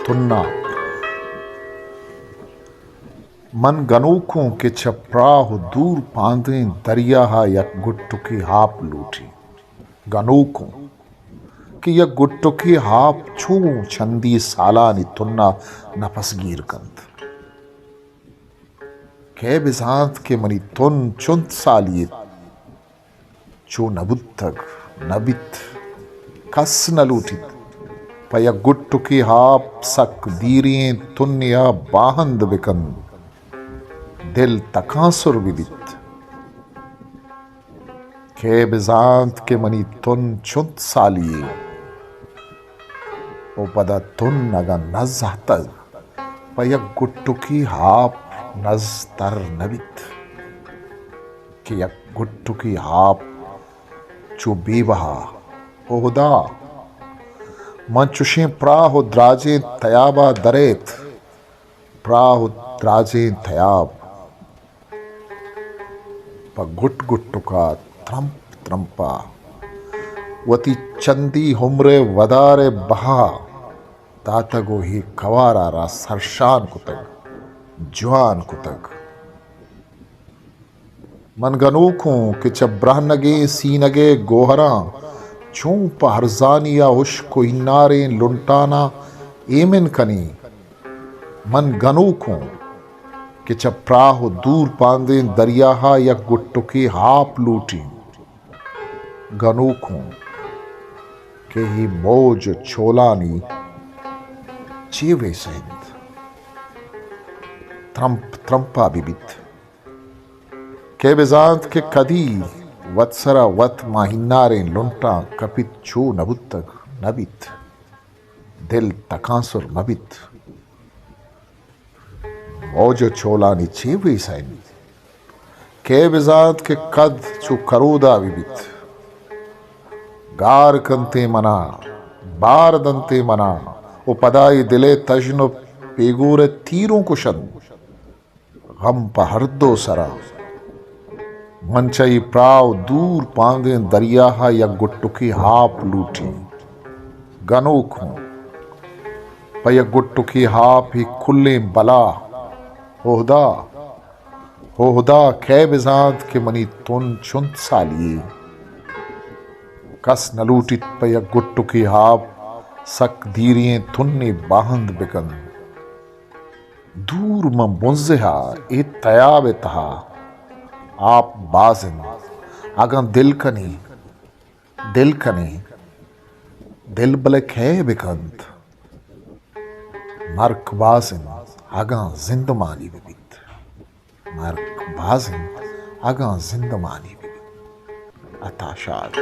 तुन्ना मन गनूखों के छप्राह दूर पांदें दरिया यक गुट्टुकी हाप लूटी गनूखों कि यक गुट्टुकी हाप छू छंदी सालानी तुन्ना नफसगीर कंत के बिजांत के मनी तुन चुंत सालिए चो नबुत्तग नबित कस न लूटित पय गुट्टुकी हाप सक दीरियं तुन्या बाहंद बिकंद दिल तकासुर विदित के बिजांत के मनी तुन चुंत सालिए ओ पदा तुन नगा नजहतग पय गुट्टुकी हाप नज तर नबित कि यक गुट्टुकी हाप चो बेबहा ओहदा मंचुशे प्राह द्राजे तयाबा दरेत प्राह द्राजे तयाब प गुट गुट्टुका त्रंप त्रंपा वती चंदी हुमरे वदारे बहा तातगो ही कवारारा सरशान कुतग जवान कुतग मनगनूखों कि चब्राहनगे सीनगे गोहरा चूं पहरजानिया उश्को इन्नारे लुंटाना एमिन कनी मन गनूखों कि चप्राह दूर पांदे दरियाहा या गुट्टुकी हाप लूटी गनूखों के ही मौज छोलानी चेवे सहित त्रंप त्रंपा बिबित के बिजांत के कदी वत्सरा वत माहिन्नारे लुंटा कपित छू नबुत्तक नबित दिल तकासुर मबित मौज छोलानी चेवे सैन के बिजात के कद चु करूदा विबित गार कंते मना बार दंते मना ओ पदाई दिले तजनो पेगूरे तीरों कुशन गम पहरदो सरा मंचई प्राव दूर पांगे दरिया या गुट्टुकी हाप लूटी गनूखों पय गुट्टुकी हाप ही खुले बला होहदा कै बिजात के मनी तुन चुंत सालिए कस न लूटित पय गुट्टुकी हाप सक दीरियं तुन्ने बाहंद बिकन दूर म मुंजहा ए तयाब तहा आप बाजिन अगं दिल कनी दिल बले खे बिकंत मर्क बाजिन अगं जिंदमानी बिबित मर्क बाजिन अगं जिंदमानी बिबित अताशाद